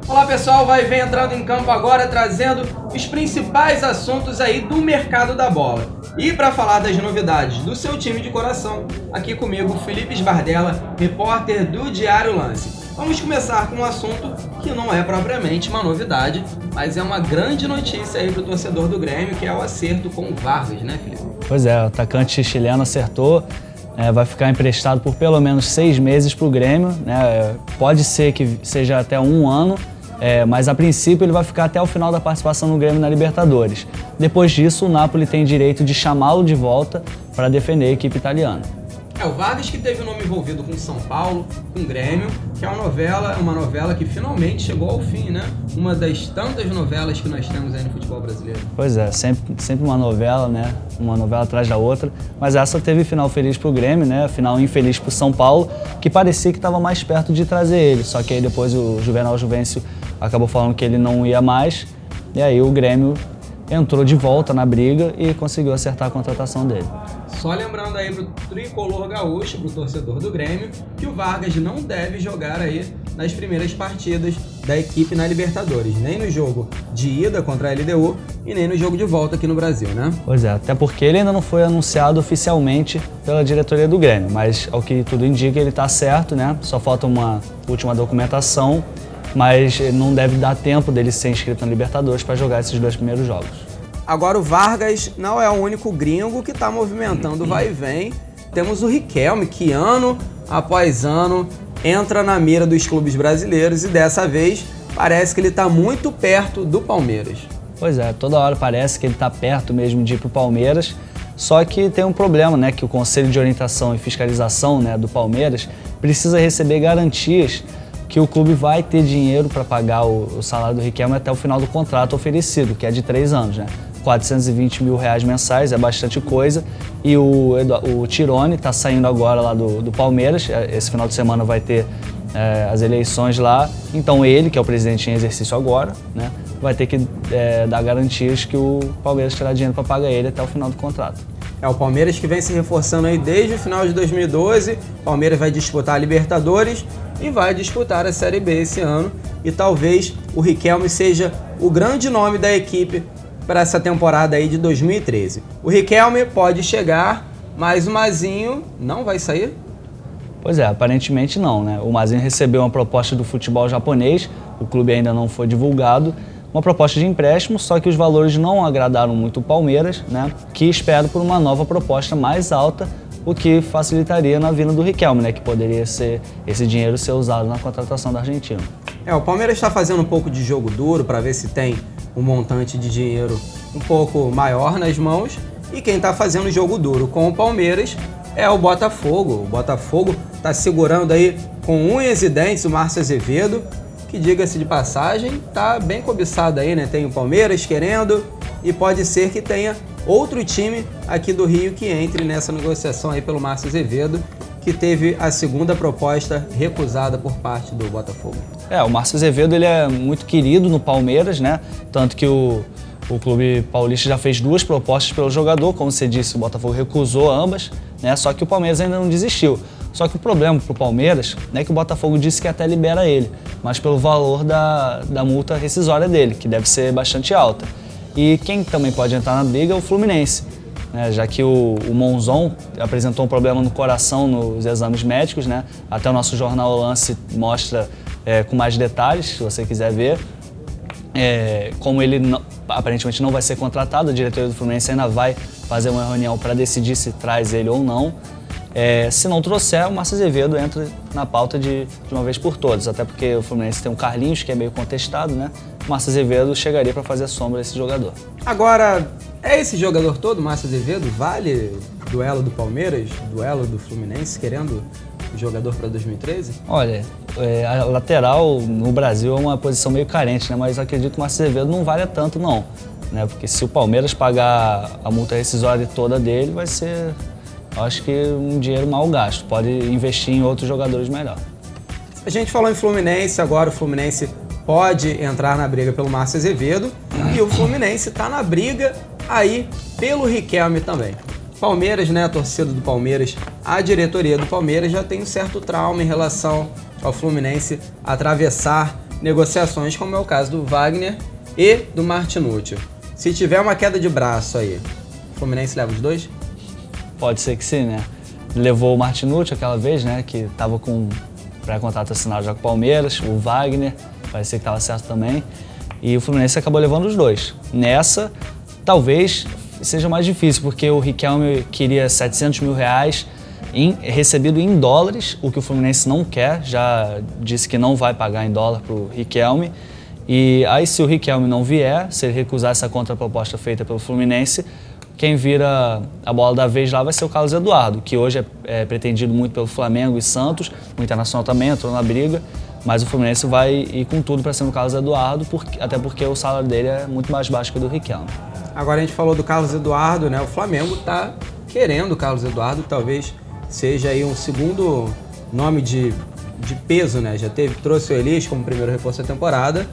Olá pessoal, vem entrando em campo agora trazendo os principais assuntos aí do mercado da bola. E para falar das novidades do seu time de coração, aqui comigo Felipe Sbardella, repórter do Diário Lance. Vamos começar com um assunto que não é propriamente uma novidade, mas é uma grande notícia aí para o torcedor do Grêmio, que é o acerto com o Vargas, né, Felipe? Pois é, o atacante chileno acertou. Vai ficar emprestado por pelo menos 6 meses para o Grêmio, né? Pode ser que seja até 1 ano, mas a princípio ele vai ficar até o final da participação no Grêmio na Libertadores. Depois disso, o Napoli tem direito de chamá-lo de volta para defender a equipe italiana. O Vargas que teve o nome envolvido com São Paulo, com o Grêmio, que é uma novela que finalmente chegou ao fim, né? Uma das tantas novelas que nós temos aí no futebol brasileiro. Pois é, sempre uma novela, né? Uma novela atrás da outra, mas essa teve final feliz pro Grêmio, né? Final infeliz pro São Paulo, que parecia que estava mais perto de trazer ele, só que aí depois o Juvenal Juvencio acabou falando que ele não ia mais, e aí o Grêmio entrou de volta na briga e conseguiu acertar a contratação dele. Só lembrando aí pro tricolor gaúcho, pro torcedor do Grêmio, que o Vargas não deve jogar aí nas primeiras partidas da equipe na Libertadores, nem no jogo de ida contra a LDU e nem no jogo de volta aqui no Brasil, né? Pois é, até porque ele ainda não foi anunciado oficialmente pela diretoria do Grêmio, mas ao que tudo indica ele tá certo, né? Só falta uma última documentação, mas não deve dar tempo dele ser inscrito na Libertadores para jogar esses 2 primeiros jogos. Agora o Vargas não é o único gringo que está movimentando o vai e vem. Temos o Riquelme, que ano após ano entra na mira dos clubes brasileiros e dessa vez parece que ele está muito perto do Palmeiras. Pois é, toda hora parece que ele está perto mesmo de ir para o Palmeiras, só que tem um problema, né, que o Conselho de Orientação e Fiscalização, né, do Palmeiras precisa receber garantias que o clube vai ter dinheiro para pagar o salário do Riquelme até o final do contrato oferecido, que é de 3 anos, né? 420 mil reais mensais, é bastante coisa, e o Tirone está saindo agora lá do Palmeiras, esse final de semana vai ter as eleições lá, então ele, que é o presidente em exercício agora, né, vai ter que dar garantias que o Palmeiras terá dinheiro para pagar ele até o final do contrato. O Palmeiras que vem se reforçando aí desde o final de 2012, o Palmeiras vai disputar a Libertadores e vai disputar a Série B esse ano, e talvez o Riquelme seja o grande nome da equipe para essa temporada aí de 2013. O Riquelme pode chegar, mas o Mazinho não vai sair? Pois é, aparentemente não, né? O Mazinho recebeu uma proposta do futebol japonês, o clube ainda não foi divulgado, uma proposta de empréstimo, só que os valores não agradaram muito o Palmeiras, né? Que espera por uma nova proposta mais alta, o que facilitaria na vinda do Riquelme, né? Que poderia ser esse dinheiro ser usado na contratação da Argentina. O Palmeiras está fazendo um pouco de jogo duro para ver se tem um montante de dinheiro um pouco maior nas mãos, e quem está fazendo jogo duro com o Palmeiras é o Botafogo. O Botafogo está segurando aí com unhas e dentes o Márcio Azevedo, que, diga-se de passagem, está bem cobiçado aí, né? Tem o Palmeiras querendo, e pode ser que tenha outro time aqui do Rio que entre nessa negociação aí pelo Márcio Azevedo, que teve a segunda proposta recusada por parte do Botafogo. O Márcio Azevedo ele é muito querido no Palmeiras, né? Tanto que o clube paulista já fez 2 propostas pelo jogador, como você disse, o Botafogo recusou ambas, né? Só que o Palmeiras ainda não desistiu. Só que o problema para o Palmeiras é que o Botafogo disse que até libera ele, mas pelo valor da multa rescisória dele, que deve ser bastante alta. E quem também pode entrar na briga é o Fluminense, né? Já que o Monzon apresentou um problema no coração nos exames médicos, né? Até o nosso jornal O Lance mostra com mais detalhes, se você quiser ver. Como ele aparentemente não vai ser contratado, a diretoria do Fluminense ainda vai fazer uma reunião para decidir se traz ele ou não. Se não trouxer, o Márcio Azevedo entra na pauta de uma vez por todas, até porque o Fluminense tem o Carlinhos, que é meio contestado, né? O Márcio Azevedo chegaria para fazer a sombra desse jogador. Agora, esse jogador todo, Márcio Azevedo, vale duelo do Palmeiras, duelo do Fluminense, querendo o jogador para 2013? Olha, a lateral no Brasil é uma posição meio carente, né? Mas acredito que o Márcio Azevedo não vale tanto não, né? Porque se o Palmeiras pagar a multa rescisória toda dele, vai ser, acho que, um dinheiro mal gasto. Pode investir em outros jogadores melhor. A gente falou em Fluminense, agora o Fluminense pode entrar na briga pelo Márcio Azevedo, e o Fluminense está na briga aí pelo Riquelme também. Palmeiras, né, a torcida do Palmeiras, a diretoria do Palmeiras já tem um certo trauma em relação ao Fluminense atravessar negociações, como é o caso do Wagner e do Martinucci. Se tiver uma queda de braço aí, o Fluminense leva os dois? Pode ser que sim, né? Levou o Martinucci aquela vez, né? Que estava com pré-contrato assinado já com o Palmeiras, o Wagner, parecia que estava certo também. E o Fluminense acabou levando os dois. Nessa, talvez seja mais difícil, porque o Riquelme queria 700 mil reais recebido em dólares, o que o Fluminense não quer, já disse que não vai pagar em dólar para o Riquelme. E aí, se o Riquelme não vier, se ele recusar essa contraproposta feita pelo Fluminense, quem vira a bola da vez lá vai ser o Carlos Eduardo, que hoje é pretendido muito pelo Flamengo e Santos, o Internacional também entrou na briga, mas o Fluminense vai ir com tudo para cima do Carlos Eduardo, até porque o salário dele é muito mais baixo que o do Riquelme. Agora a gente falou do Carlos Eduardo, né? O Flamengo está querendo o Carlos Eduardo, talvez seja aí um segundo nome de peso, né? Já trouxe o Elias como primeiro reforço da temporada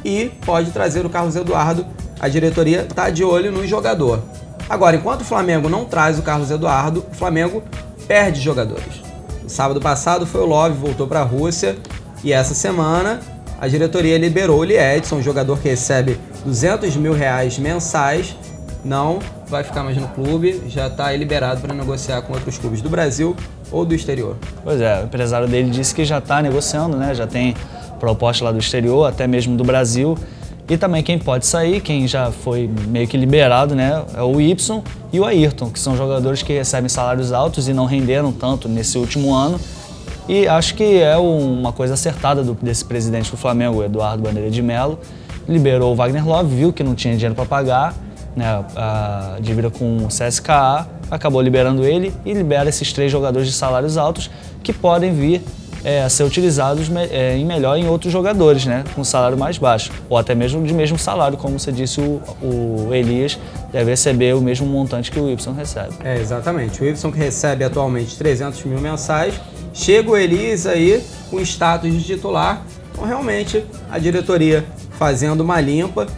e pode trazer o Carlos Eduardo. A diretoria está de olho no jogador. Agora, enquanto o Flamengo não traz o Carlos Eduardo, o Flamengo perde jogadores. No sábado passado foi o Love, voltou para a Rússia, e essa semana a diretoria liberou o Liedson, um jogador que recebe 200 mil reais mensais, não vai ficar mais no clube, já está liberado para negociar com outros clubes do Brasil ou do exterior. Pois é, o empresário dele disse que já está negociando, né? Já tem proposta lá do exterior, até mesmo do Brasil. E também quem pode sair, quem já foi meio que liberado, né, é o Y e o Ayrton, que são jogadores que recebem salários altos e não renderam tanto nesse último ano. E acho que é uma coisa acertada desse presidente do Flamengo, o Eduardo Bandeira de Mello. Liberou o Wagner Love, viu que não tinha dinheiro para pagar, né, a dívida com o CSKA, acabou liberando ele e libera esses 3 jogadores de salários altos que podem vir a ser utilizados em outros jogadores, né, com salário mais baixo, ou até mesmo de mesmo salário, como você disse, o Elias deve receber o mesmo montante que o Y recebe. Exatamente, o Y que recebe atualmente 300 mil mensais, chega o Elias aí com status de titular, então realmente a diretoria fazendo uma limpa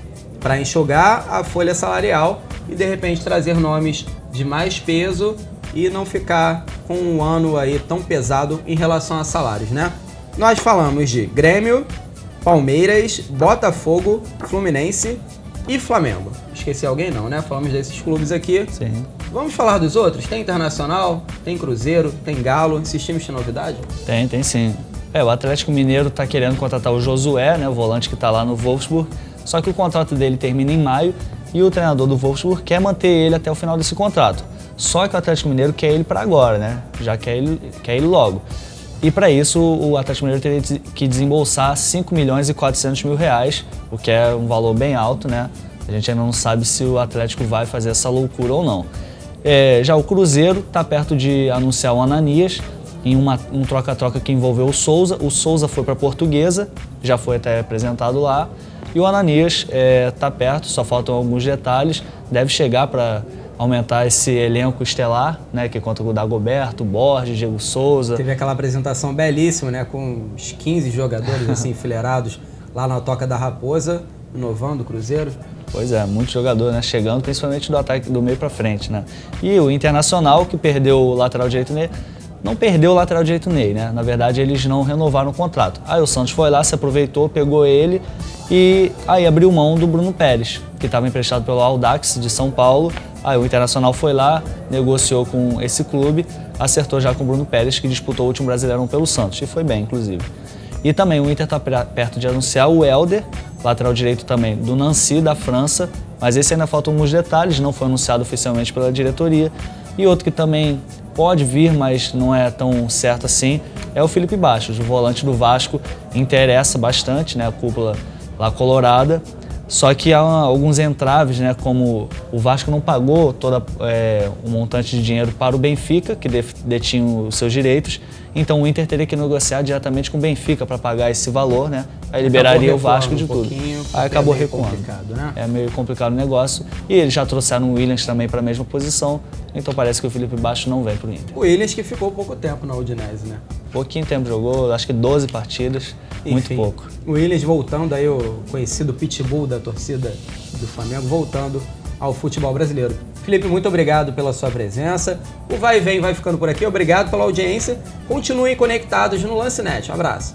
para enxugar a folha salarial e de repente trazer nomes de mais peso e não ficar com um ano aí tão pesado em relação a salários, né? Nós falamos de Grêmio, Palmeiras, Botafogo, Fluminense e Flamengo. Esqueci alguém não, né? Falamos desses clubes aqui. Sim. Vamos falar dos outros? Tem Internacional, tem Cruzeiro, tem Galo. Esses times têm novidade? Tem sim. O Atlético Mineiro está querendo contratar o Josué, né, o volante que está lá no Wolfsburg, só que o contrato dele termina em maio e o treinador do Wolfsburg quer manter ele até o final desse contrato. Só que o Atlético Mineiro quer ele para agora, né? Já quer ele logo. E para isso o Atlético Mineiro teria que desembolsar 5 milhões e 400 mil reais, o que é um valor bem alto, né? A gente ainda não sabe se o Atlético vai fazer essa loucura ou não. Já o Cruzeiro está perto de anunciar o Ananias em um troca-troca que envolveu o Souza. O Souza foi para a Portuguesa, já foi até apresentado lá. E o Ananias está perto, só faltam alguns detalhes, deve chegar para aumentar esse elenco estelar, né, que conta com o Dagoberto, Borges, Diego Souza. Teve aquela apresentação belíssima, né, com uns 15 jogadores assim enfileirados lá na Toca da Raposa, inovando o Cruzeiro. Pois é, muito jogador, né, chegando principalmente do ataque do meio para frente, né. E o Internacional, que perdeu o lateral direito Ney, não perdeu o lateral direito Ney, né, na verdade eles não renovaram o contrato. Aí o Santos foi lá, se aproveitou, pegou ele e aí abriu mão do Bruno Pérez, que estava emprestado pelo Audax de São Paulo. Aí o Internacional foi lá, negociou com esse clube, acertou já com o Bruno Pérez, que disputou o último Brasileirão pelo Santos, e foi bem, inclusive. E também o Inter está perto de anunciar o Helder, lateral direito também do Nancy, da França, mas esse ainda faltam alguns detalhes, não foi anunciado oficialmente pela diretoria. E outro que também pode vir, mas não é tão certo assim, é o Felipe Bastos, o volante do Vasco, interessa bastante, né, a cúpula lá colorada. Só que há alguns entraves, né, como o Vasco não pagou todo um montante de dinheiro para o Benfica, que detinha os seus direitos, então o Inter teria que negociar diretamente com o Benfica para pagar esse valor, né? Aí liberaria o Vasco de tudo. Aí acabou recuando. Né? É meio complicado o negócio. E eles já trouxeram o Williams também para a mesma posição, então parece que o Felipe Bastos não vem para o Inter. O Williams que ficou pouco tempo na Udinese, né? Pouquinho tempo jogou, acho que 12 partidas, enfim, muito pouco. O Williams voltando aí, o conhecido pitbull da torcida do Flamengo, voltando ao futebol brasileiro. Felipe, muito obrigado pela sua presença. O Vai e Vem vai ficando por aqui. Obrigado pela audiência. Continuem conectados no Lance Net. Um abraço.